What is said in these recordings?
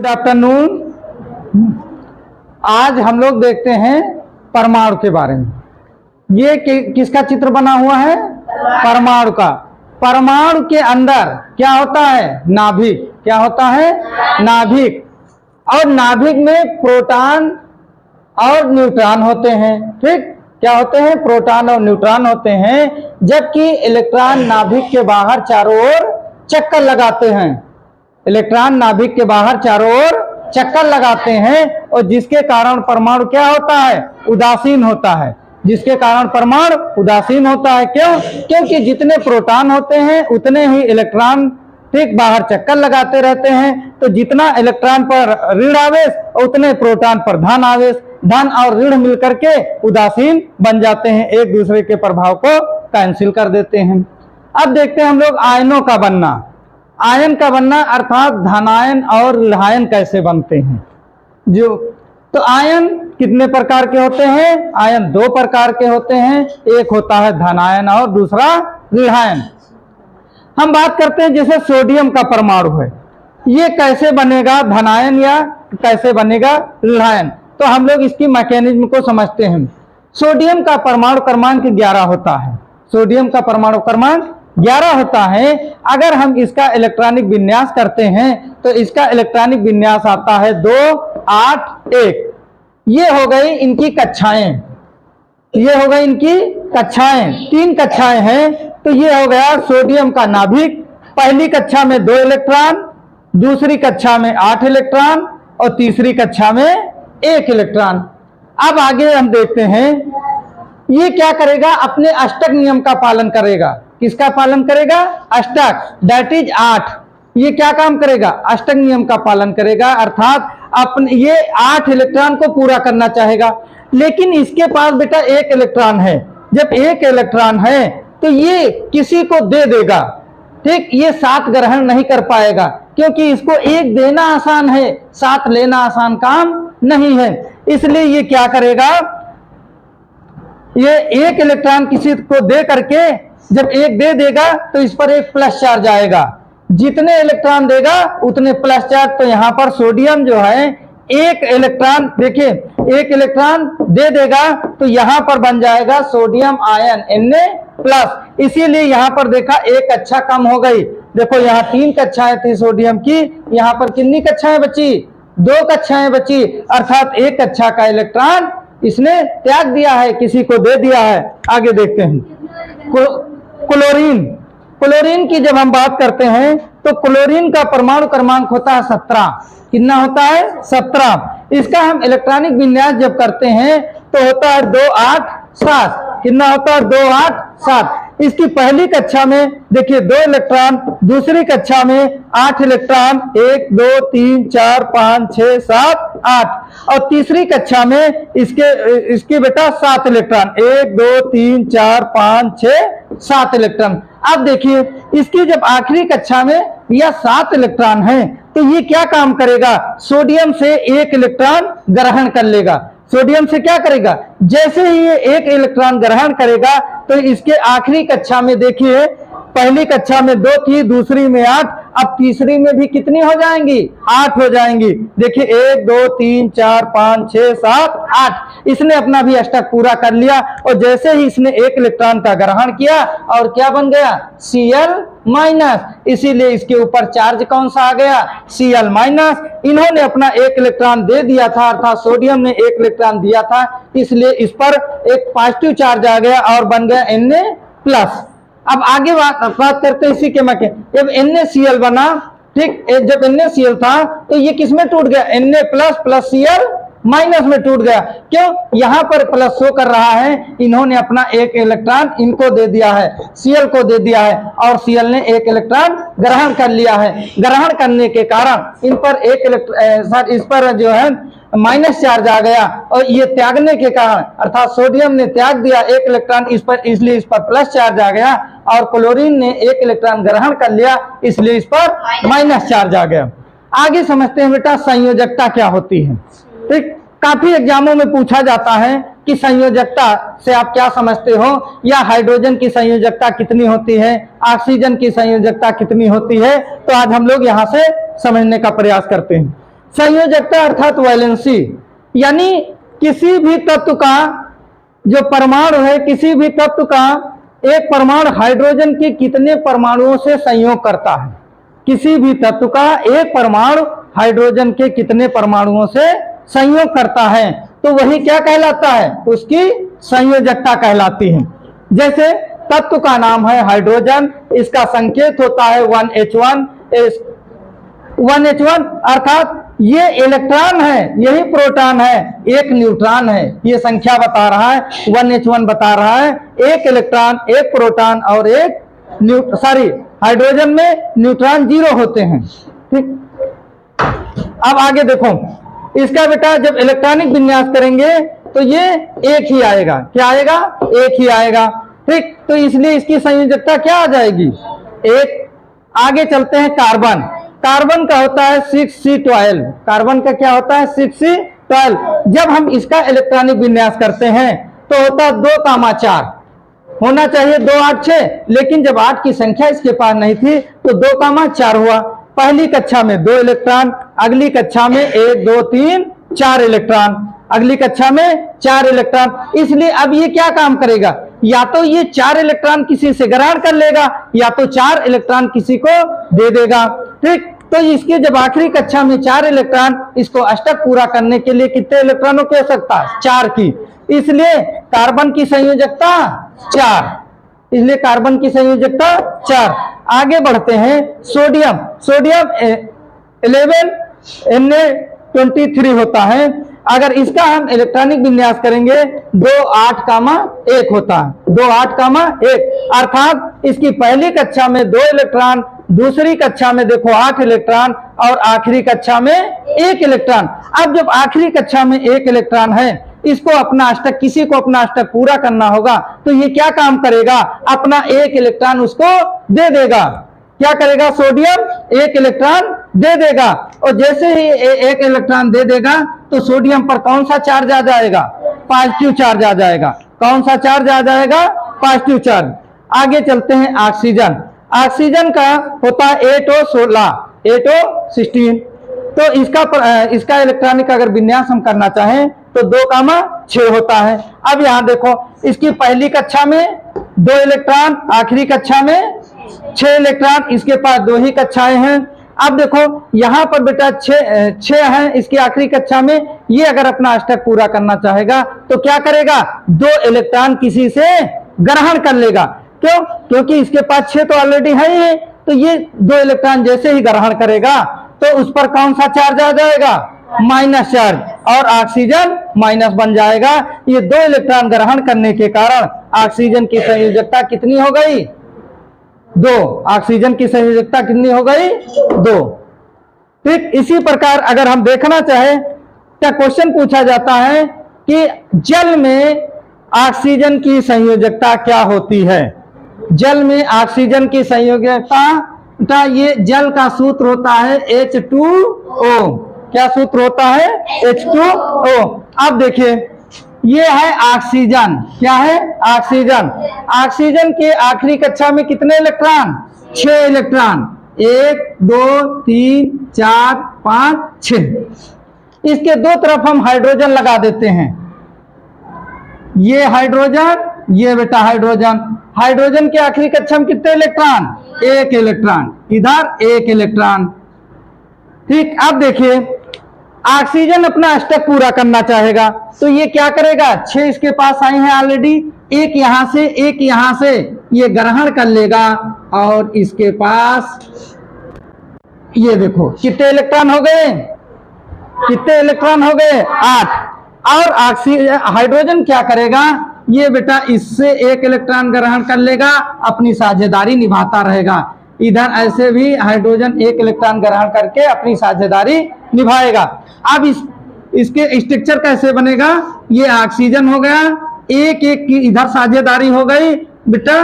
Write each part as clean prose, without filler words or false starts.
Good afternoon. आज हम लोग देखते हैं परमाणु के बारे में। ये किसका चित्र बना हुआ है? परमाणु का। परमाणु के अंदर क्या होता है? नाभिक। क्या होता है? नाभिक। और नाभिक में प्रोटॉन और न्यूट्रॉन होते हैं। ठीक, क्या होते हैं? प्रोटॉन और न्यूट्रॉन होते हैं। जबकि इलेक्ट्रॉन नाभिक के बाहर चारों ओर चक्कर लगाते हैं। इलेक्ट्रॉन नाभिक के बाहर चारों ओर चक्कर लगाते हैं और जिसके कारण परमाणु क्या होता है? उदासीन होता है। जिसके कारण परमाणु उदासीन होता है। क्यों? क्योंकि जितने प्रोटॉन होते हैं उतने ही इलेक्ट्रॉन ठीक बाहर चक्कर लगाते रहते हैं। तो जितना इलेक्ट्रॉन पर ऋण आवेश उतने प्रोटॉन पर धन आवेश, धन और ऋण मिलकर के उदासीन बन जाते हैं, एक दूसरे के प्रभाव को कैंसिल कर देते हैं। अब देखते हैं हम लोग आयनों का बनना। आयन का बनना अर्थात धनायन और ऋणायन कैसे बनते हैं। तो आयन कितने प्रकार के होते हैं? आयन दो प्रकार के होते हैं। एक होता है धनायन और दूसरा ऋणायन। हम बात करते हैं जैसे सोडियम का परमाणु है, ये कैसे बनेगा? धनायन या कैसे बनेगा ऋणायन? तो हम लोग इसकी मैकेनिज्म को समझते हैं। सोडियम का परमाणु क्रमांक 11 होता है। सोडियम का परमाणु क्रमांक 11 होता है। अगर हम इसका इलेक्ट्रॉनिक विन्यास करते हैं तो इसका इलेक्ट्रॉनिक विन्यास आता है 2, 8, 1। ये हो गई इनकी कक्षाएं। ये हो गई इनकी कक्षाएं। 3 कक्षाएं हैं। तो ये हो गया सोडियम का नाभिक। पहली कक्षा में 2 इलेक्ट्रॉन, दूसरी कक्षा में 8 इलेक्ट्रॉन और तीसरी कक्षा में 1 इलेक्ट्रॉन। अब आगे हम देखते हैं ये क्या करेगा? अपने अष्टक नियम का पालन करेगा। किसका पालन करेगा? अष्टक, दैट इज 8। ये क्या काम करेगा? अष्टक नियम का पालन करेगा, अर्थात अपने ये 8 इलेक्ट्रॉन को पूरा करना चाहेगा। लेकिन इसके पास बेटा 1 इलेक्ट्रॉन है। जब 1 इलेक्ट्रॉन है तो ये किसी को दे देगा। ठीक, ये 7 ग्रहण नहीं कर पाएगा क्योंकि इसको 1 देना आसान है, 7 लेना आसान काम नहीं है। इसलिए ये क्या करेगा? ये 1 इलेक्ट्रॉन किसी को दे करके जब 1 दे देगा तो इस पर 1 प्लस चार्ज आएगा। जितने इलेक्ट्रॉन देगा उतने प्लस चार्ज। तो यहाँ पर सोडियम जो है 1 इलेक्ट्रॉन, देखिए 1 इलेक्ट्रॉन दे देगा तो यहाँ पर बन जाएगा सोडियम आयन Na+। इसीलिए यहाँ पर देखा 1 कक्षा कम हो गई। देखो यहाँ 3 कक्षाएं थी सोडियम की, यहाँ पर कितनी कक्षाएं बची? 2 कक्षाएं बची, अर्थात 1 कक्षा का इलेक्ट्रॉन इसने त्याग दिया है, किसी को दे दिया है। आगे देखते हैं क्लोरीन। क्लोरीन की जब हम बात करते हैं तो क्लोरीन का परमाणु क्रमांक होता है 17। कितना होता है? 17। इसका हम इलेक्ट्रॉनिक विन्यास जब करते हैं तो होता है 2, 8, 7। कितना होता है? 2, 8, 7। इसकी पहली कक्षा में देखिए 2 इलेक्ट्रॉन, दूसरी कक्षा में 8 इलेक्ट्रॉन, 1, 2, 3, 4, 5, 6, 7, 8 और तीसरी कक्षा में इसके बेटा 7 इलेक्ट्रॉन, 1, 2, 3, 4, 5, 6, 7 इलेक्ट्रॉन। अब देखिए इसकी जब आखिरी कक्षा में यह 7 इलेक्ट्रॉन है तो ये क्या काम करेगा? सोडियम से 1 इलेक्ट्रॉन ग्रहण कर लेगा। सोडियम से क्या करेगा? जैसे ही ये 1 इलेक्ट्रॉन ग्रहण करेगा तो इसके आखिरी कक्षा में देखिए पहली कक्षा में 2 थी, दूसरी में 8, अब तीसरी में भी कितनी हो जाएंगी? 8 हो जाएंगी। देखिए 1, 2, 3, 4, 5, 6, 7, 8। इसने अपना भी अष्टक पूरा कर लिया और जैसे ही इसने 1 इलेक्ट्रॉन का ग्रहण किया और क्या बन गया? Cl-। इसीलिए इसके ऊपर चार्ज कौन सा आ गया? Cl-। इन्होंने अपना 1 इलेक्ट्रॉन दे दिया था, अर्थात सोडियम ने 1 इलेक्ट्रॉन दिया था, इसलिए इस पर एक पॉजिटिव चार्ज आ गया और बन गया Na+। अब आगे बात करते हैं इसी के मके। जब NaCl बना, ठीक, जब NaCl था तो ये किस में टूट गया? Na+ Cl- में टूट गया। क्यों? यहाँ पर प्लस शो कर रहा है, इन्होंने अपना 1 इलेक्ट्रॉन इनको दे दिया है, Cl को दे दिया है और Cl ने 1 इलेक्ट्रॉन ग्रहण कर लिया है। ग्रहण करने के कारण इन पर इस पर जो है माइनस चार्ज आ गया और ये त्यागने के कारण, अर्थात सोडियम ने त्याग दिया 1 इलेक्ट्रॉन इस पर, इसलिए इस पर प्लस चार्ज आ गया और क्लोरीन ने 1 इलेक्ट्रॉन ग्रहण कर लिया, इसलिए इस पर माइनस चार्ज आ गया। आगे समझते हैं बेटा संयोजकता क्या होती है। ठीक, काफी एग्जामों में पूछा जाता है कि संयोजकता से आप क्या समझते हो, या हाइड्रोजन की संयोजकता कितनी होती है, ऑक्सीजन की संयोजकता कितनी होती है। तो आज हम लोग यहाँ से समझने का प्रयास करते हैं। संयोजकता अर्थात वैलेंसी, यानी किसी भी तत्व का जो परमाणु है, किसी भी तत्व का एक परमाणु हाइड्रोजन के कितने परमाणुओं से संयोग करता है। किसी भी तत्व का एक परमाणु हाइड्रोजन के कितने परमाणुओं से संयोग करता है, तो वही क्या कहलाता है, उसकी संयोजकता कहलाती है। जैसे तत्व का नाम है हाइड्रोजन, इसका संकेत होता है 1H1। 1H1 अर्थात ये इलेक्ट्रॉन है, यही प्रोटॉन है, एक न्यूट्रॉन है, ये संख्या बता रहा है, 1H1 बता रहा है एक इलेक्ट्रॉन, एक प्रोटॉन और एक हाइड्रोजन में न्यूट्रॉन 0 होते हैं। ठीक, अब आगे देखो, इसका बेटा जब इलेक्ट्रॉनिक विन्यास करेंगे तो ये एक ही आएगा। क्या आएगा, एक ही आएगा। ठीक, तो इसलिए इसकी संयोजकता क्या आ जाएगी, एक। आगे चलते हैं, कार्बन। कार्बन का होता है 6C12। कार्बन का क्या होता है, 6C12। जब हम इसका इलेक्ट्रॉनिक विन्यास करते हैं तो होता है 2,4, होना चाहिए 2, 8, 6, लेकिन जब 8 की संख्या इसके पास नहीं थी तो 2,4 हुआ। पहली कक्षा में 2 इलेक्ट्रॉन, अगली कक्षा में 1, 2, 3, 4 इलेक्ट्रॉन, अगली कक्षा में 4 इलेक्ट्रॉन। इसलिए अब ये क्या काम करेगा, या तो ये 4 इलेक्ट्रॉन किसी से ग्रहण कर लेगा या तो 4 इलेक्ट्रॉन किसी को दे देगा। ठीक, तो इसकी जब आखिरी कक्षा में 4 इलेक्ट्रॉन, इसको अष्टक पूरा करने के लिए कितने इलेक्ट्रॉनों की आवश्यकता है, 4 की। इसलिए कार्बन की संयोजकता 4, इसलिए कार्बन की संयोजकता 4। आगे बढ़ते हैं, सोडियम। सोडियम 11 Na23 होता है। अगर इसका हम इलेक्ट्रॉनिक विन्यास करेंगे 2, 8, 1 होता है, 2, 8, 1, अर्थात इसकी पहली कक्षा में 2 इलेक्ट्रॉन, दूसरी कक्षा में देखो 8 इलेक्ट्रॉन और आखिरी कक्षा में 1 इलेक्ट्रॉन। अब जब आखिरी कक्षा में 1 इलेक्ट्रॉन है, इसको अपना अष्टक, किसी को अपना अष्टक पूरा करना होगा, तो ये क्या काम करेगा, अपना 1 इलेक्ट्रॉन उसको दे देगा। क्या करेगा, सोडियम 1 इलेक्ट्रॉन दे देगा, और जैसे ही 1 इलेक्ट्रॉन दे देगा तो सोडियम पर कौन सा चार्ज आ जाएगा, पॉजिटिव चार्ज आ जाएगा। कौन सा चार्ज आ जाएगा, पॉजिटिव चार्ज। आगे चलते हैं, ऑक्सीजन। ऑक्सीजन का होता है 8O16, 8O16। तो इसका इलेक्ट्रॉनिक अगर विन्यास हम करना चाहें तो 2,6 होता है। अब यहां देखो, इसकी पहली कक्षा में 2 इलेक्ट्रॉन, आखिरी कक्षा में 6 इलेक्ट्रॉन, इसके पास 2 ही कक्षाएं हैं। अब देखो यहां पर बेटा 6 है इसकी आखिरी कक्षा में, ये अगर अपना अष्टक पूरा करना चाहेगा तो क्या करेगा, 2 इलेक्ट्रॉन किसी से ग्रहण कर लेगा। क्यों, क्योंकि इसके पास 6 तो ऑलरेडी है ही, तो ये 2 इलेक्ट्रॉन जैसे ही ग्रहण करेगा तो उस पर कौन सा चार्ज आ जाएगा, माइनस चार्ज, और ऑक्सीजन माइनस बन जाएगा। ये 2 इलेक्ट्रॉन ग्रहण करने के कारण ऑक्सीजन की संयोजकता कितनी हो गई, 2। ऑक्सीजन की संयोजकता कितनी हो गई, 2। ठीक, इसी प्रकार अगर हम देखना चाहे, क्या क्वेश्चन पूछा जाता है कि जल में ऑक्सीजन की संयोजकता क्या होती है। जल में ऑक्सीजन की संयोजकता, ये जल का सूत्र होता है H2O। क्या सूत्र होता है, H2O। अब देखिए, ये है ऑक्सीजन। क्या है, ऑक्सीजन। ऑक्सीजन के आखिरी कक्षा में कितने इलेक्ट्रॉन, 6 इलेक्ट्रॉन, 1, 2, 3, 4, 5, 6। इसके दो तरफ हम हाइड्रोजन लगा देते हैं, ये हाइड्रोजन, ये बेटा हाइड्रोजन। हाइड्रोजन के आखिरी कक्षा में कितने इलेक्ट्रॉन, 1 इलेक्ट्रॉन, इधर 1 इलेक्ट्रॉन। ठीक, अब देखिए ऑक्सीजन अपना अष्टक पूरा करना चाहेगा तो ये क्या करेगा, 6 इसके पास आई हैं ऑलरेडी, 1 यहां से 1 यहां से, ये ग्रहण कर लेगा और इसके पास ये देखो कितने इलेक्ट्रॉन हो गए, कितने इलेक्ट्रॉन हो गए, 8। और हाइड्रोजन क्या करेगा, ये बेटा इससे 1 इलेक्ट्रॉन ग्रहण कर लेगा, अपनी साझेदारी निभाता रहेगा। इधर ऐसे भी हाइड्रोजन 1 इलेक्ट्रॉन ग्रहण करके अपनी साझेदारी निभाएगा। अब इसके स्ट्रक्चर कैसे बनेगा, ये ऑक्सीजन हो गया, 1-1 की इधर साझेदारी हो गई बेटा,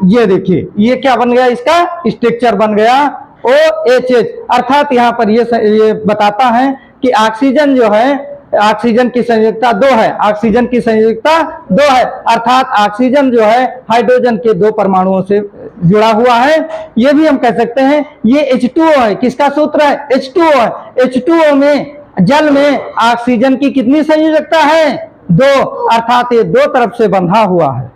ये देखिए ये क्या बन गया, इसका स्ट्रक्चर बन गया OHH। अर्थात यहाँ पर ये बताता है कि ऑक्सीजन जो है ऑक्सीजन की संयोजकता 2 है, ऑक्सीजन की संयोजकता 2 है, अर्थात ऑक्सीजन जो है हाइड्रोजन के 2 परमाणुओं से जुड़ा हुआ है। ये भी हम कह सकते हैं ये H2O है। किसका सूत्र है? H2O है। H2O में जल में ऑक्सीजन की कितनी संयोजकता है? 2, अर्थात ये 2 तरफ से बंधा हुआ है।